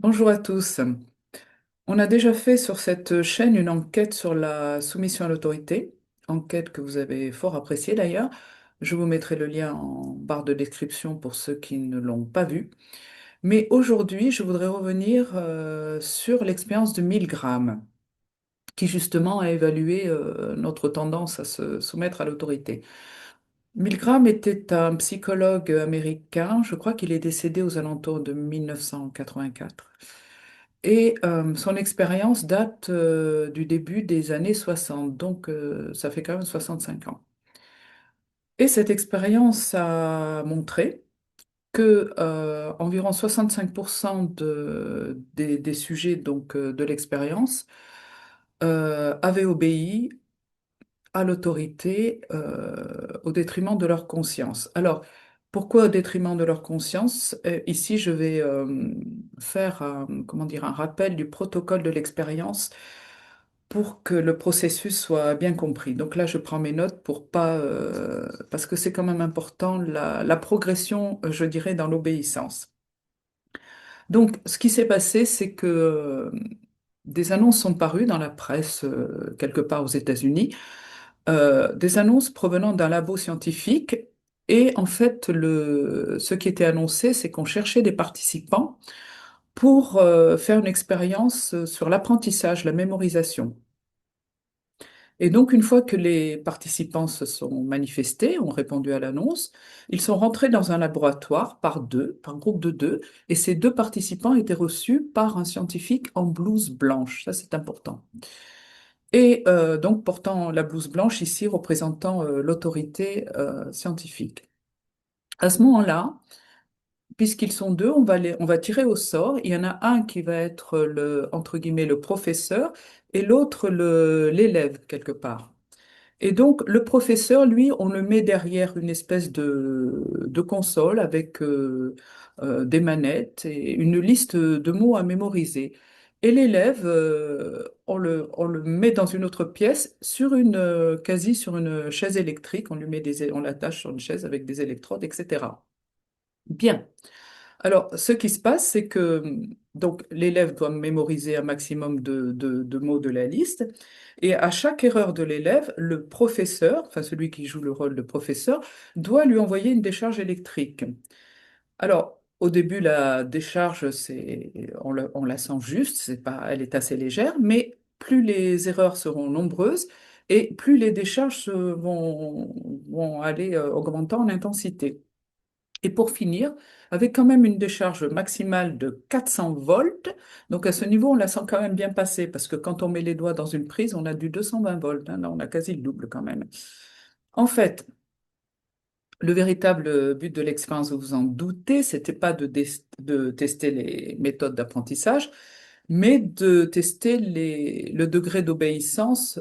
Bonjour à tous. On a déjà fait sur cette chaîne une enquête sur la soumission à l'autorité, enquête que vous avez fort appréciée d'ailleurs. Je vous mettrai le lien en barre de description pour ceux qui ne l'ont pas vu. Mais aujourd'hui, je voudrais revenir sur l'expérience de Milgram, qui justement a évalué notre tendance à se soumettre à l'autorité. Milgram était un psychologue américain, je crois qu'il est décédé aux alentours de 1984. Et son expérience date du début des années 60, donc ça fait quand même 65 ans. Et cette expérience a montré que environ 65% des sujets de l'expérience avaient obéi à l'autorité au détriment de leur conscience. Alors, pourquoi au détriment de leur conscience? Ici, je vais faire comment dire, un rappel du protocole de l'expérience pour que le processus soit bien compris. Donc là, je prends mes notes pour pas, parce que c'est quand même important, la progression, je dirais, dans l'obéissance. Donc, ce qui s'est passé, c'est que des annonces sont parues dans la presse, quelque part aux États-Unis, des annonces provenant d'un labo scientifique. Et en fait, ce qui était annoncé, c'est qu'on cherchait des participants pour faire une expérience sur l'apprentissage, la mémorisation. Et donc, une fois que les participants se sont manifestés, ont répondu à l'annonce, ils sont rentrés dans un laboratoire par deux, par groupe de deux, et ces deux participants étaient reçus par un scientifique en blouse blanche. Ça, c'est important. Et donc, portant la blouse blanche ici, représentant l'autorité scientifique. À ce moment-là, puisqu'ils sont deux, on va tirer au sort. Il y en a un qui va être entre guillemets, le professeur et l'autre l'élève, quelque part. Et donc, le professeur, lui, on le met derrière une espèce de console avec des manettes et une liste de mots à mémoriser. Et l'élève, on le met dans une autre pièce, quasi sur une chaise électrique. On l'attache sur une chaise avec des électrodes, etc. Bien. Alors, ce qui se passe, c'est que donc l'élève doit mémoriser un maximum de mots de la liste, et à chaque erreur de l'élève, le professeur, enfin celui qui joue le rôle de professeur, doit lui envoyer une décharge électrique. Alors, au début, la décharge, on la sent juste, c'est pas, elle est assez légère, mais plus les erreurs seront nombreuses et plus les décharges vont aller augmentant en intensité. Et pour finir, avec quand même une décharge maximale de 400 volts, donc à ce niveau, on la sent quand même bien passer, parce que quand on met les doigts dans une prise, on a du 220 volts, hein, là, on a quasi le double quand même. En fait, le véritable but de l'expérience, vous vous en doutez, c'était pas de tester les méthodes d'apprentissage, mais de tester le degré d'obéissance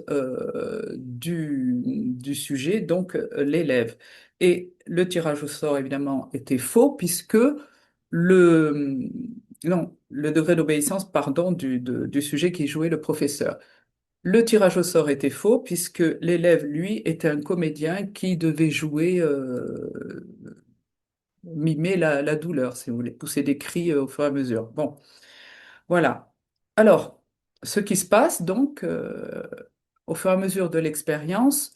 du sujet, donc l'élève. Et le tirage au sort, évidemment, était faux, puisque le, non, le degré d'obéissance, pardon, du sujet qui jouait le professeur. Le tirage au sort était faux, puisque l'élève, lui, était un comédien qui devait jouer, mimer la douleur, si vous voulez, pousser des cris au fur et à mesure. Bon. Voilà. Alors, ce qui se passe donc, au fur et à mesure de l'expérience,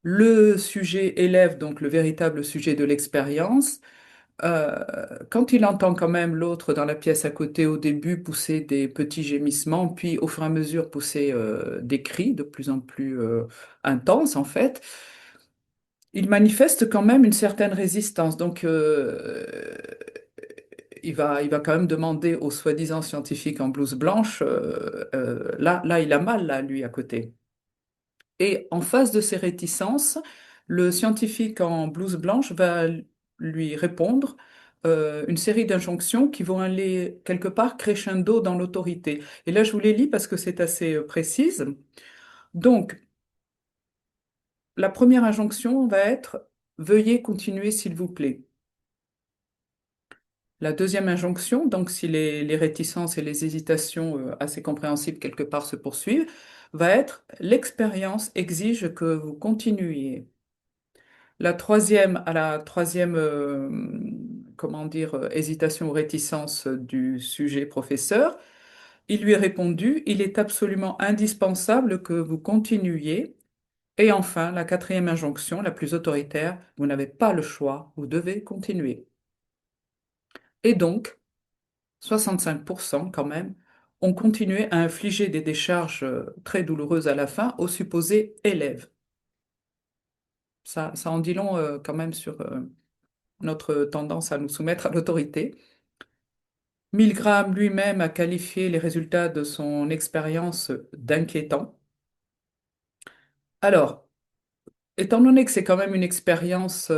le sujet élève, donc le véritable sujet de l'expérience, quand il entend quand même l'autre dans la pièce à côté au début pousser des petits gémissements, puis au fur et à mesure pousser des cris de plus en plus intenses en fait, il manifeste quand même une certaine résistance. Donc, il va quand même demander au soi-disant scientifique en blouse blanche, là, il a mal, là, lui, à côté. Et en face de ces réticences, le scientifique en blouse blanche va lui répondre une série d'injonctions qui vont aller quelque part crescendo dans l'autorité. Et là, je vous les lis parce que c'est assez précise. Donc, la première injonction va être veuillez continuer, s'il vous plaît. La deuxième injonction, donc si les réticences et les hésitations assez compréhensibles quelque part se poursuivent, va être l'expérience exige que vous continuiez. À la troisième comment dire, hésitation ou réticence du sujet professeur, il lui a répondu, il est absolument indispensable que vous continuiez. Et enfin, la quatrième injonction, la plus autoritaire, vous n'avez pas le choix, vous devez continuer. Et donc, 65% quand même ont continué à infliger des décharges très douloureuses à la fin aux supposés élèves. Ça en dit long quand même sur notre tendance à nous soumettre à l'autorité. Milgram lui-même a qualifié les résultats de son expérience d'inquiétants. Alors, étant donné que c'est quand même une expérience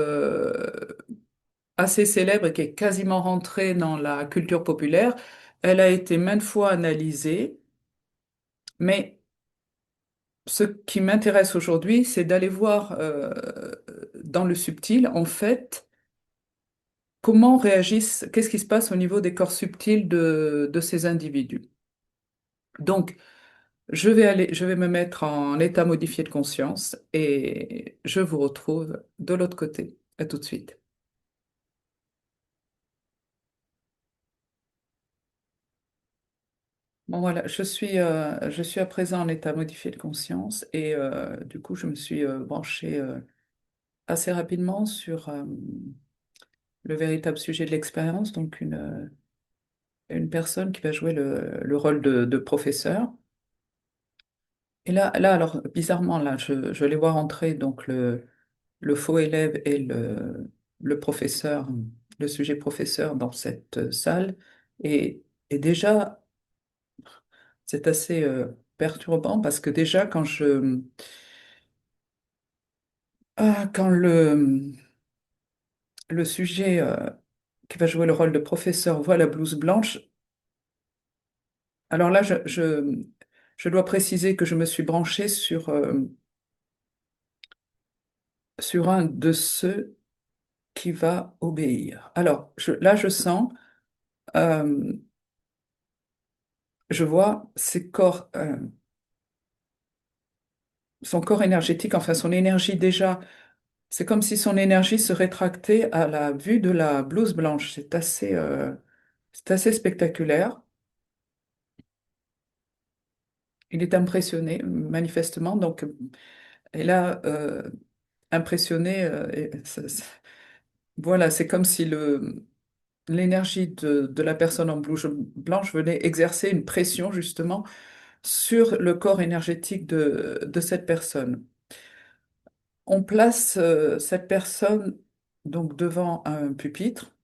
assez célèbre et qui est quasiment rentrée dans la culture populaire, elle a été maintes fois analysée, mais ce qui m'intéresse aujourd'hui, c'est d'aller voir dans le subtil, en fait, comment réagissent, qu'est-ce qui se passe au niveau des corps subtils de ces individus. Donc, je vais me mettre en état modifié de conscience et je vous retrouve de l'autre côté. À tout de suite. Bon, voilà, je suis à présent en état modifié de conscience et du coup, je me suis branchée assez rapidement sur le véritable sujet de l'expérience, donc une personne qui va jouer le rôle de professeur. Et là, alors, bizarrement, là, je les vois rentrer, donc le faux élève et le professeur, le sujet professeur dans cette salle. Et déjà, c'est assez perturbant parce que déjà, quand le sujet qui va jouer le rôle de professeur voit la blouse blanche, alors là, je dois préciser que je me suis branchée sur un de ceux qui va obéir. Alors, là, euh, je vois son corps énergétique, enfin son énergie déjà, c'est comme si son énergie se rétractait à la vue de la blouse blanche. C'est assez spectaculaire. Il est impressionné, manifestement, donc, et là, impressionné, voilà, c'est comme si l'énergie de la personne en blouse blanche venait exercer une pression, justement, sur le corps énergétique de cette personne. On place cette personne donc devant un pupitre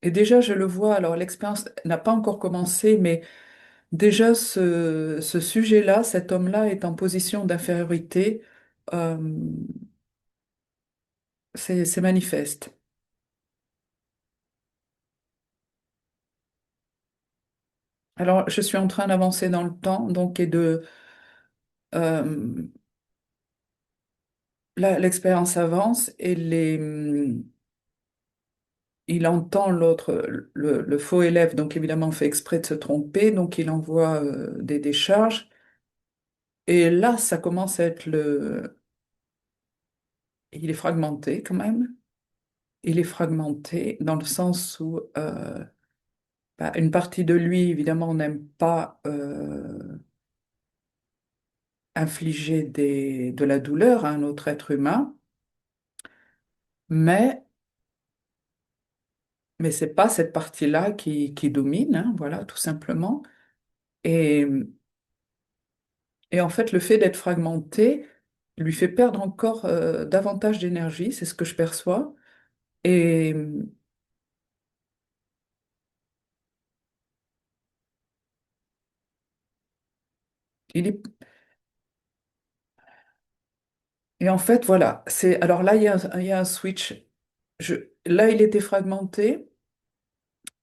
et déjà je le vois, alors l'expérience n'a pas encore commencé, mais déjà ce sujet-là, cet homme-là est en position d'infériorité, euh, c'est manifeste. Alors je suis en train d'avancer dans le temps, donc euh, l'expérience avance et il entend le faux élève, donc évidemment fait exprès de se tromper, donc il envoie des décharges. Et là, ça commence à être il est fragmenté quand même. Il est fragmenté dans le sens où bah, une partie de lui, évidemment, n'aime pas infliger de la douleur à un autre être humain, mais, mais c'est pas cette partie-là qui domine, hein, voilà, tout simplement. Et, et en fait, le fait d'être fragmenté lui fait perdre encore davantage d'énergie, c'est ce que je perçois. Et il est, et en fait, voilà, alors là, il y a un switch. Là, il était fragmenté,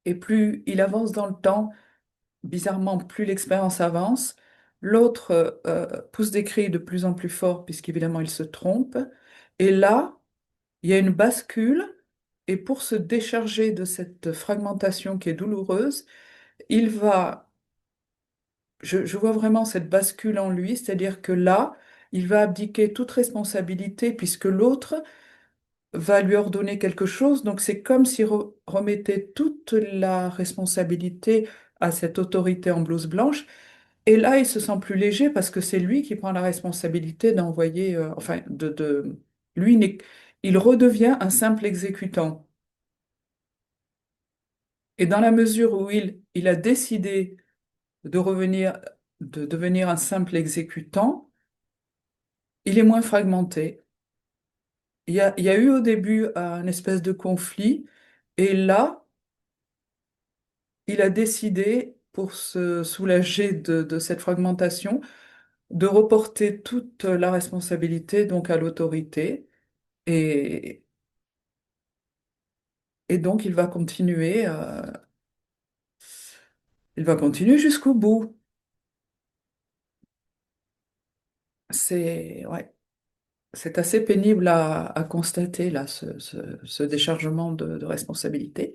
et plus il avance dans le temps, bizarrement, plus l'expérience avance. L'autre pousse des cris de plus en plus forts, puisqu'évidemment, il se trompe. Et là, il y a une bascule, et pour se décharger de cette fragmentation qui est douloureuse, il va je vois vraiment cette bascule en lui, c'est-à-dire que là, il va abdiquer toute responsabilité puisque l'autre va lui ordonner quelque chose. Donc c'est comme s'il remettait toute la responsabilité à cette autorité en blouse blanche. Et là, il se sent plus léger parce que c'est lui qui prend la responsabilité d'envoyer, enfin, lui, il redevient un simple exécutant. Et dans la mesure où il a décidé de revenir, de devenir un simple exécutant, il est moins fragmenté. Il y a eu au début un espèce de conflit, et là, il a décidé, pour se soulager de cette fragmentation, de reporter toute la responsabilité donc à l'autorité. Et, et donc, il va continuer jusqu'au bout. Ouais, c'est assez pénible à constater, là, ce déchargement de responsabilité.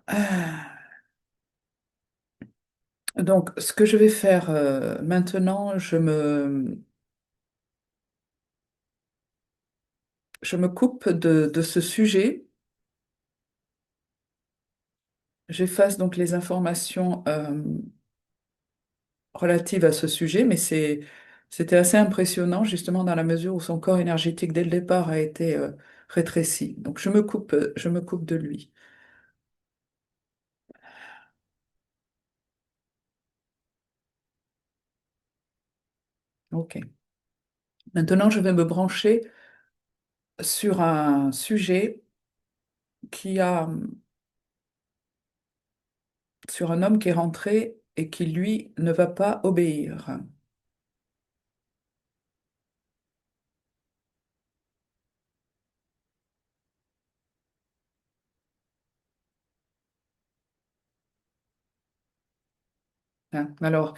Ah. Donc, ce que je vais faire maintenant, je me coupe de ce sujet. J'efface donc les informations relatives à ce sujet, mais c'était assez impressionnant, justement, dans la mesure où son corps énergétique, dès le départ, a été rétréci. Donc, je me coupe de lui. OK. Maintenant, je vais me brancher sur un sujet qui a, sur un homme qui est rentré et qui, lui, ne va pas obéir. Hein. Alors,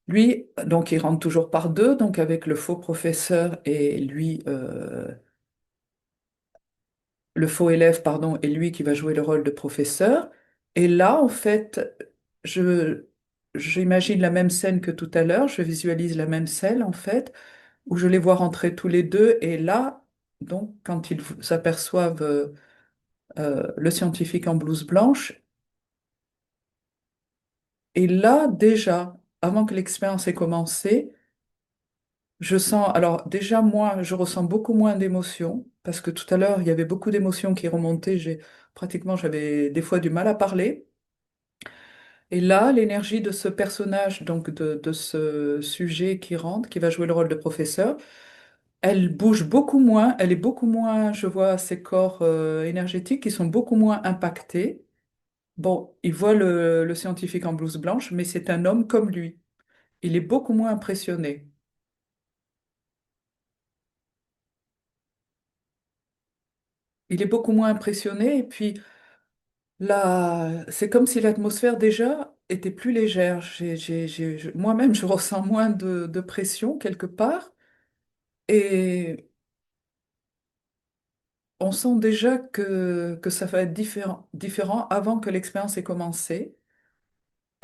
lui, donc, il rentre toujours par deux, donc avec le faux professeur et lui, le faux élève, pardon, et lui qui va jouer le rôle de professeur. Et là, en fait, je, j'imagine la même scène que tout à l'heure, je visualise la même scène, en fait, où je les vois rentrer tous les deux. Et là, donc, quand ils s'aperçoivent le scientifique en blouse blanche, et là, déjà, avant que l'expérience ait commencé, je sens, alors déjà, moi, je ressens beaucoup moins d'émotions, parce que tout à l'heure, il y avait beaucoup d'émotions qui remontaient. J'avais des fois du mal à parler. Et là, l'énergie de ce personnage, donc de ce sujet qui rentre, qui va jouer le rôle de professeur, elle bouge beaucoup moins, elle est beaucoup moins, je vois ses corps énergétiques qui sont beaucoup moins impactés. Bon, il voit le scientifique en blouse blanche, mais c'est un homme comme lui. Il est beaucoup moins impressionné. Il est beaucoup moins impressionné, et puis là, c'est comme si l'atmosphère déjà était plus légère. Moi-même, je ressens moins de pression quelque part. Et on sent déjà que ça va être différent avant que l'expérience ait commencé.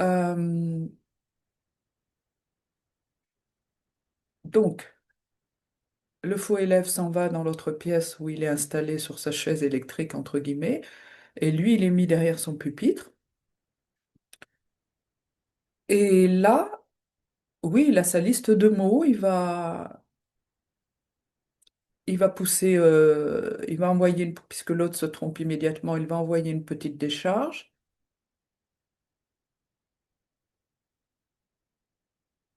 Euh, donc, le faux élève s'en va dans l'autre pièce où il est installé sur sa chaise électrique, entre guillemets, et lui, il est mis derrière son pupitre. Et là, oui, il a sa liste de mots, il va pousser, il va envoyer, puisque l'autre se trompe immédiatement, il va envoyer une petite décharge.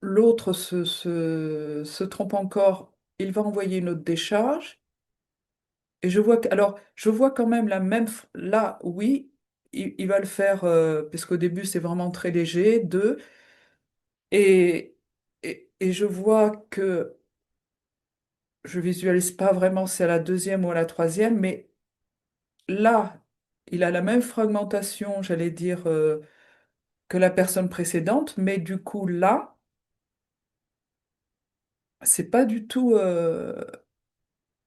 L'autre se trompe encore, il va envoyer une autre décharge. Et alors, je vois quand même là, oui, il va le faire, parce qu'au début, c'est vraiment très léger, deux, et, et je vois que je visualise pas vraiment si c'est à la deuxième ou à la troisième, mais là, il a la même fragmentation, j'allais dire, que la personne précédente, mais du coup, là, c'est pas du tout,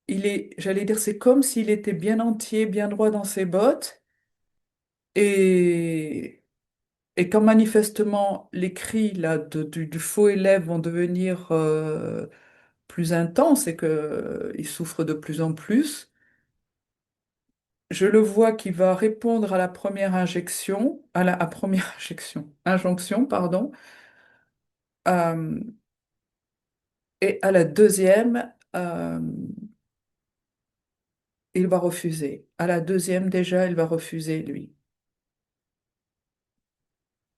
j'allais dire, c'est comme s'il était bien entier, bien droit dans ses bottes, et Et quand manifestement les cris là, du faux élève vont devenir plus intense et que il souffre de plus en plus. Je le vois qui va répondre à la première injection, à première injonction, pardon, euh, et à la deuxième, il va refuser. À la deuxième, déjà, il va refuser, lui.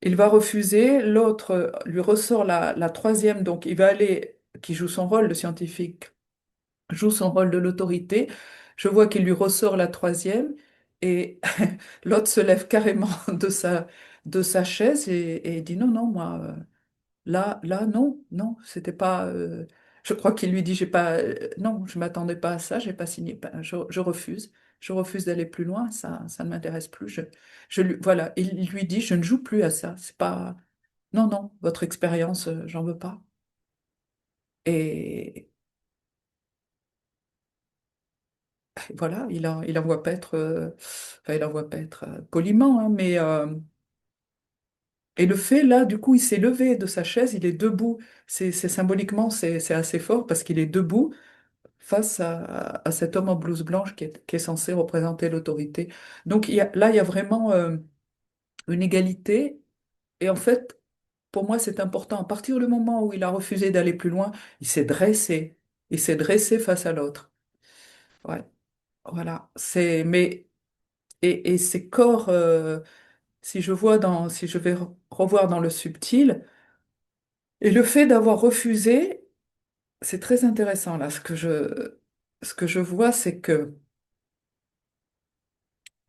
Il va refuser, l'autre lui ressort la troisième, donc il va aller, qui joue son rôle, le scientifique, joue son rôle de l'autorité. Je vois qu'il lui ressort la troisième et l'autre se lève carrément de sa chaise et dit non, non, moi, là, non, non, c'était pas. Je crois qu'il lui dit, j'ai pas, non, je m'attendais pas à ça, j'ai pas signé, je refuse d'aller plus loin, ça ne m'intéresse plus. Voilà, il lui dit, je ne joue plus à ça, c'est pas, non, non, votre expérience, j'en veux pas. Et voilà, il envoie paître, enfin, il envoie paître poliment, hein, mais et le fait là, du coup, il s'est levé de sa chaise, il est debout. Symboliquement, c'est assez fort parce qu'il est debout face à cet homme en blouse blanche qui est censé représenter l'autorité. Donc là, il y a vraiment une égalité. Et en fait, pour moi, c'est important. À partir du moment où il a refusé d'aller plus loin, il s'est dressé. Il s'est dressé face à l'autre. Ouais, voilà. Et ces corps, si je vais revoir dans le subtil, et le fait d'avoir refusé, c'est très intéressant là. Ce que je vois, c'est que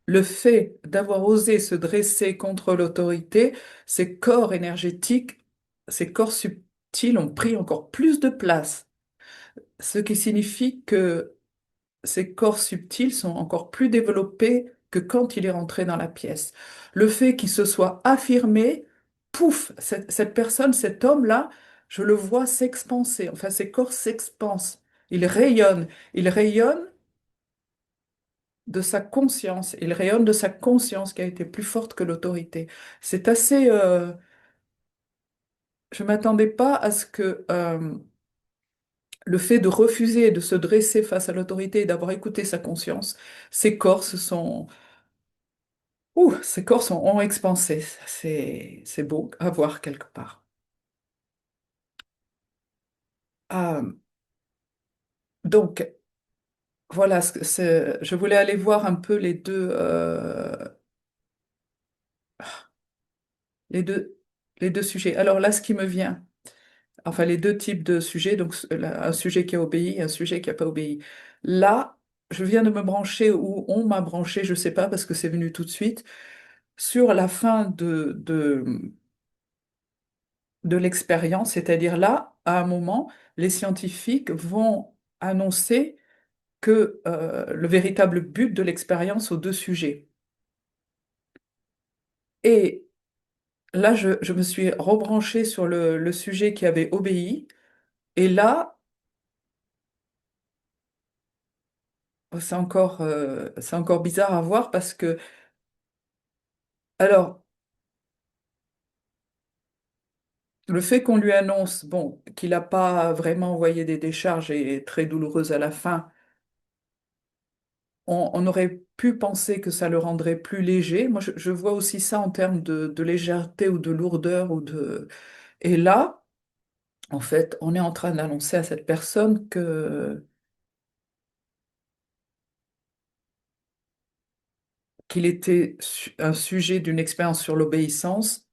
le fait d'avoir osé se dresser contre l'autorité, ces corps énergétiques, ces corps subtils ont pris encore plus de place, ce qui signifie que ces corps subtils sont encore plus développés que quand il est rentré dans la pièce. Le fait qu'il se soit affirmé, pouf, cette personne, cet homme-là, je le vois s'expanser, enfin ses corps s'expansent, il rayonne de sa conscience. Il rayonne de sa conscience qui a été plus forte que l'autorité. C'est assez. Je m'attendais pas à ce que le fait de refuser de se dresser face à l'autorité et d'avoir écouté sa conscience, ses corps se sont. Ouh, ont expansé. C'est beau à voir quelque part. Euh, donc, voilà, je voulais aller voir un peu les deux, les deux sujets. Alors là, ce qui me vient. Enfin, les deux types de sujets, donc un sujet qui a obéi et un sujet qui n'a pas obéi. Là, je viens de me brancher, ou on m'a branché, je ne sais pas, parce que c'est venu tout de suite, sur la fin de l'expérience, c'est-à-dire là, à un moment, les scientifiques vont annoncer que le véritable but de l'expérience aux deux sujets. Et là, je me suis rebranchée sur le sujet qui avait obéi, et là, c'est encore bizarre à voir parce que alors, le fait qu'on lui annonce, bon, qu'il n'a pas vraiment envoyé des décharges et très douloureuse à la fin, on aurait pu penser que ça le rendrait plus léger. Moi, je vois aussi ça en termes de légèreté ou de lourdeur ou de... Et là, en fait, on est en train d'annoncer à cette personne que qu'il était un sujet d'une expérience sur l'obéissance.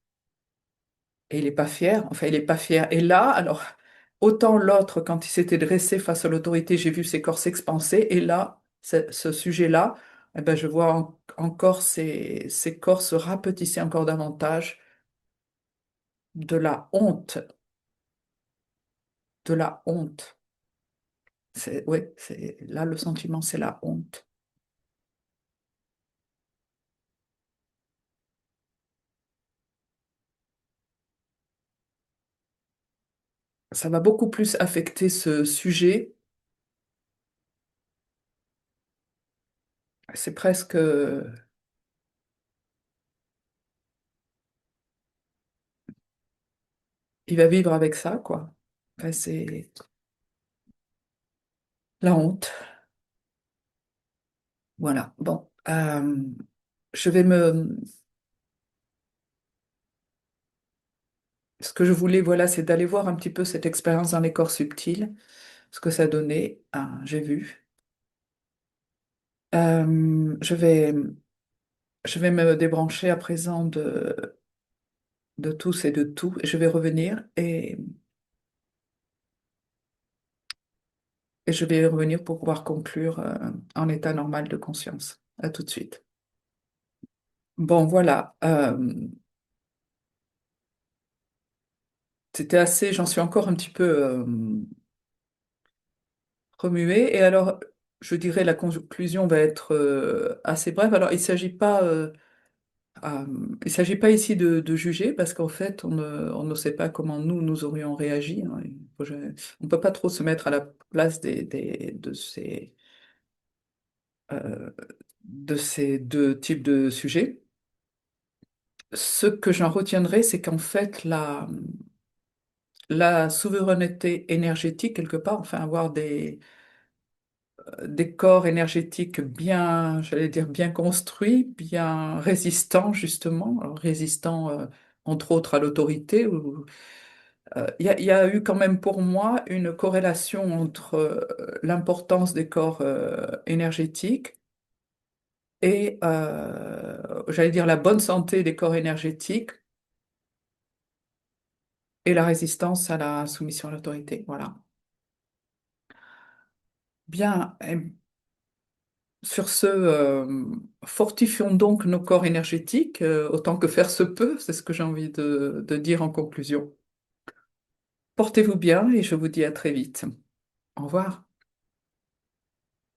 Et il n'est pas fier, enfin, il n'est pas fier. Et là, alors, autant l'autre, quand il s'était dressé face à l'autorité, j'ai vu ses corps s'expanser. Et là, ce sujet-là, eh ben, je vois encore ses corps se rapetisser encore davantage de la honte, de la honte. Ouais, là, le sentiment, c'est la honte. Ça va beaucoup plus affecter ce sujet. C'est presque, il va vivre avec ça, quoi. Enfin, c'est La honte. Voilà. Bon, je vais me. Ce que je voulais, voilà, c'est d'aller voir un petit peu cette expérience dans les corps subtils, ce que ça donnait. Ah, j'ai vu. Je vais me débrancher à présent de tous et de tout. Et je vais revenir et je vais revenir pour pouvoir conclure en état normal de conscience. À tout de suite. Bon, voilà. C'était assez, j'en suis encore un petit peu remuée. Et alors, je dirais la conclusion va être assez brève. Alors, euh, il s'agit pas ici de juger parce qu'en fait, on ne sait pas comment nous aurions réagi, hein. On ne peut pas trop se mettre à la place euh, de ces deux types de sujets. Ce que j'en retiendrai, c'est qu'en fait, la souveraineté énergétique, quelque part, enfin, avoir des corps énergétiques bien, j'allais dire, bien construits, bien résistants, justement, alors, résistants, entre autres, à l'autorité. Il y a eu quand même pour moi une corrélation entre l'importance des corps énergétiques et, j'allais dire, la bonne santé des corps énergétiques et la résistance à la soumission à l'autorité. Voilà. Bien, sur ce, fortifions donc nos corps énergétiques autant que faire se peut, c'est ce que j'ai envie de dire en conclusion. Portez-vous bien et je vous dis à très vite. Au revoir.